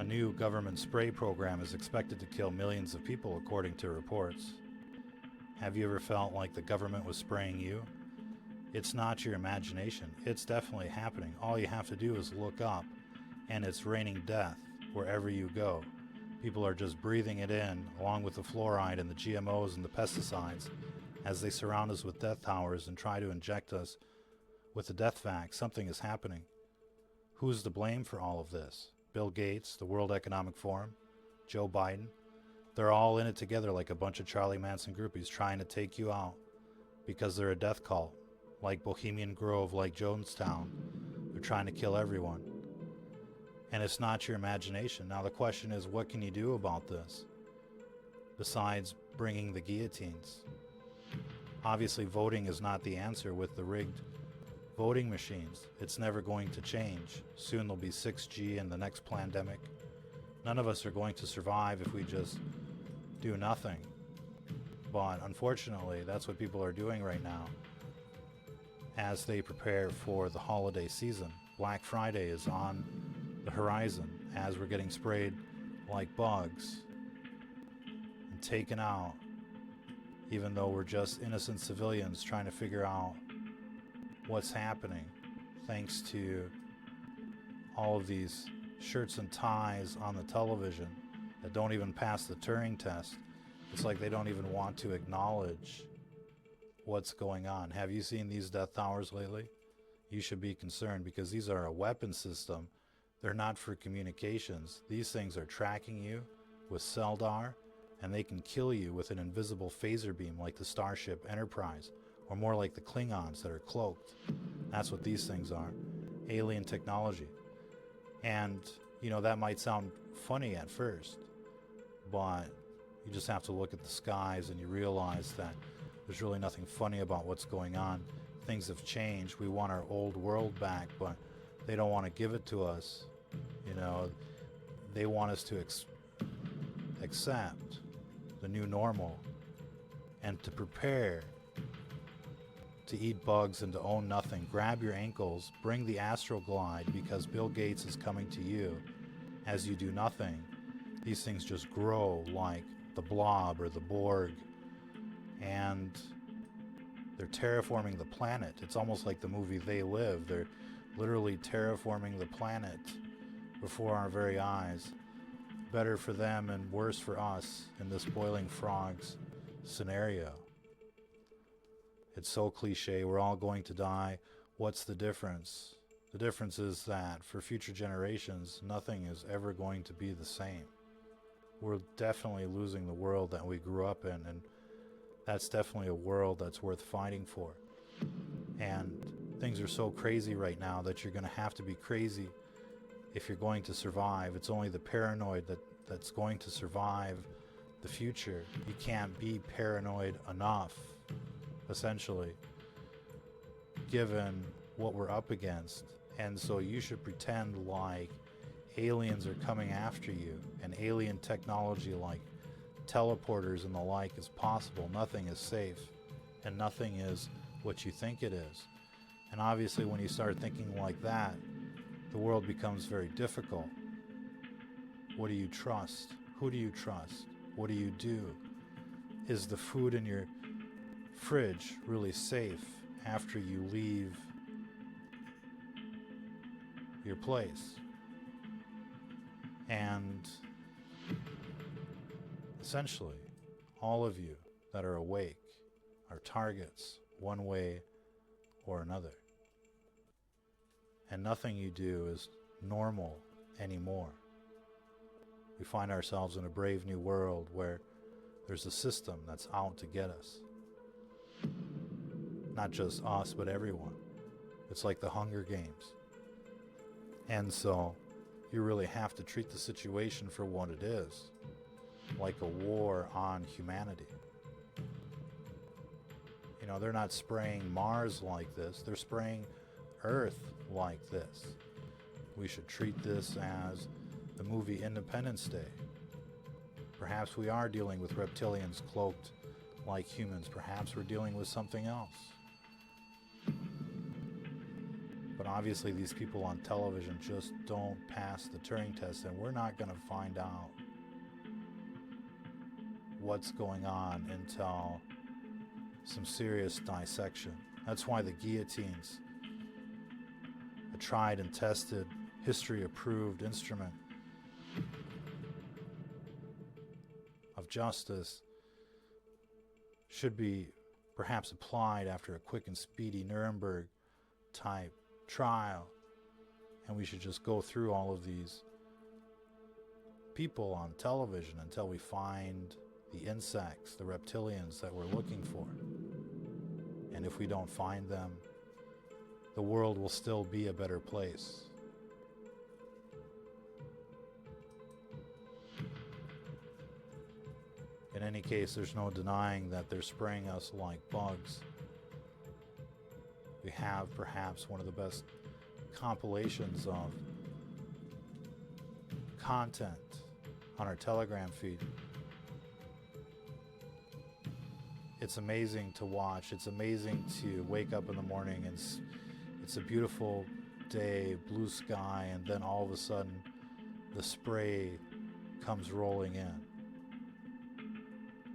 new government spray program is expected to kill millions of people, according to reports. Have you ever felt like the government was spraying you? It's not your imagination. It's definitely happening. All you have to do is look up, and it's raining death wherever you go. People are just breathing it in, along with the fluoride and the GMOs and the pesticides, as they surround us with death towers and try to inject us with the death vax. Something is happening. Who's to blame for all of this? Bill Gates, the World Economic Forum, Joe Biden. They're all in it together like a bunch of Charlie Manson groupies trying to take you out because they're a death cult, like Bohemian Grove, like Jonestown. They're trying to kill everyone. And it's not your imagination. Now the question is, what can you do about this besides bringing the guillotines? Obviously voting is not the answer with the rigged voting machines. It's never going to change. Soon there'll be 6G in the next pandemic. None of us are going to survive if we just do nothing. But unfortunately, that's what people are doing right now as they prepare for the holiday season. Black Friday is on the horizon as we're getting sprayed like bugs and taken out, even though we're just innocent civilians trying to figure out what's happening thanks to all of these shirts and ties on the television that don't even pass the Turing test. It's like they don't even want to acknowledge what's going on. Have you seen these death towers lately? You should be concerned because these are a weapon system. They're not for communications. These things are tracking you with Seldar, and they can kill you with an invisible phaser beam like the Starship Enterprise, or more like the Klingons that are cloaked. That's what these things are. Alien technology. And, you know, that might sound funny at first, but you just have to look at the skies and you realize that there's really nothing funny about what's going on. Things have changed. We want our old world back, but they don't want to give it to us. You know, they want us to accept the new normal and to prepare to eat bugs and to own nothing. Grab your ankles, bring the Astroglide, because Bill Gates is coming to you as you do nothing. These things just grow like the Blob or the Borg, and they're terraforming the planet. It's almost like the movie They Live. They're literally terraforming the planet before our very eyes. Better for them and worse for us in this boiling frogs scenario. It's so cliche. We're all going to die. What's the difference? The difference is that for future generations, nothing is ever going to be the same. We're definitely losing the world that we grew up in, and that's definitely a world that's worth fighting for. And things are so crazy right now that you're going to have to be crazy if you're going to survive. It's only the paranoid that's going to survive the future. You can't be paranoid enough, essentially, given what we're up against. And so you should pretend like aliens are coming after you, and alien technology like teleporters and the like is possible. Nothing is safe, and nothing is what you think it is. And obviously when you start thinking like that, the world becomes very difficult. What do you trust? Who do you trust? What do you do? Is the food in your fridge really safe after you leave your place? And essentially, all of you that are awake are targets one way or another. And nothing you do is normal anymore. We find ourselves in a brave new world where there's a system that's out to get us. Not just us, but everyone. It's like the Hunger Games. And so you really have to treat the situation for what it is, like a war on humanity. You know, they're not spraying Mars like this, they're spraying Earth like this. We should treat this as the movie Independence Day. Perhaps we are dealing with reptilians cloaked like humans. Perhaps we're dealing with something else. But But obviously these people on television just don't pass the Turing test, and we're not going to find out what's going on until some serious dissection. That's why the guillotines, a tried and tested, history-approved instrument of justice, should be perhaps applied after a quick and speedy Nuremberg type trial, and we should just go through all of these people on television until we find the insects, the reptilians that we're looking for. And if we don't find them, the world will still be a better place. In any case, there's no denying that they're spraying us like bugs. We have perhaps one of the best compilations of content on our Telegram feed. It's amazing to watch. It's amazing to wake up in the morning and it's a beautiful day, blue sky, and then all of a sudden the spray comes rolling in.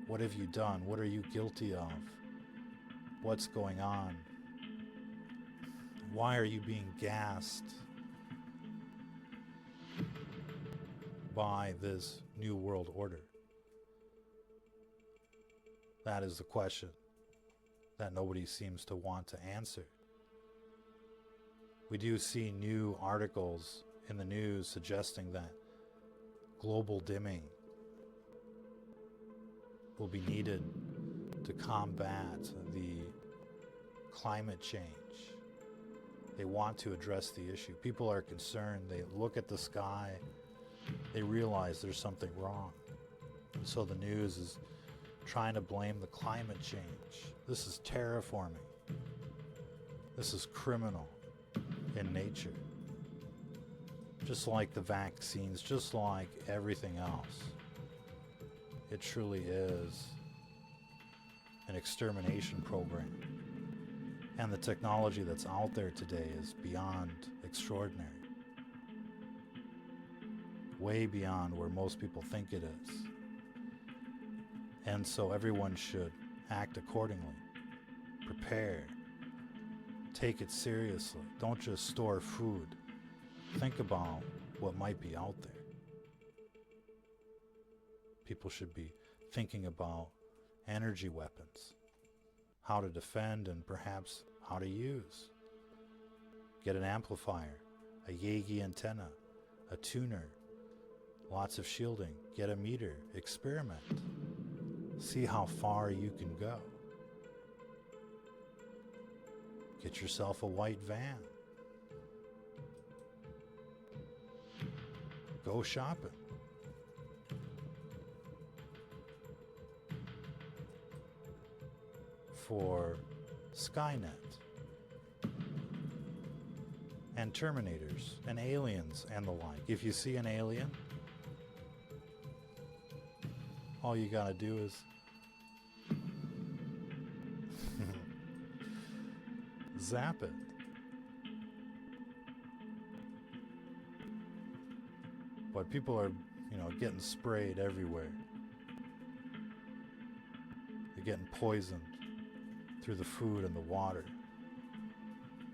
What have you done? What are you guilty of? What's going on? Why are you being gassed by this new world order? That is the question that nobody seems to want to answer. We do see new articles in the news suggesting that global dimming will be needed to combat the climate change. They want to address the issue. People are concerned. They look at the sky. They realize there's something wrong. And so the news is trying to blame the climate change. This is terraforming. This is criminal in nature. Just like the vaccines, just like everything else. It truly is an extermination program. And the technology that's out there today is beyond extraordinary. Way beyond where most people think it is. And so everyone should act accordingly. Prepare. Take it seriously. Don't just store food. Think about what might be out there. People should be thinking about energy weapons, how to defend, and perhaps how to use. Get an amplifier, a Yagi antenna, a tuner, lots of shielding. Get a meter. Experiment. See how far you can go. Get yourself a white van. Go shopping. For Skynet and Terminators and aliens and the like. If you see an alien, all you gotta do is zap it. But people are, getting sprayed everywhere. They're getting poisoned through the food and the water.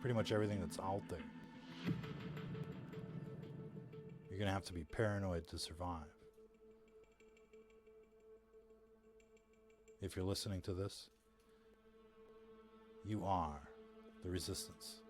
Pretty much everything that's out there. You're going to have to be paranoid to survive. If you're listening to this, you are the resistance.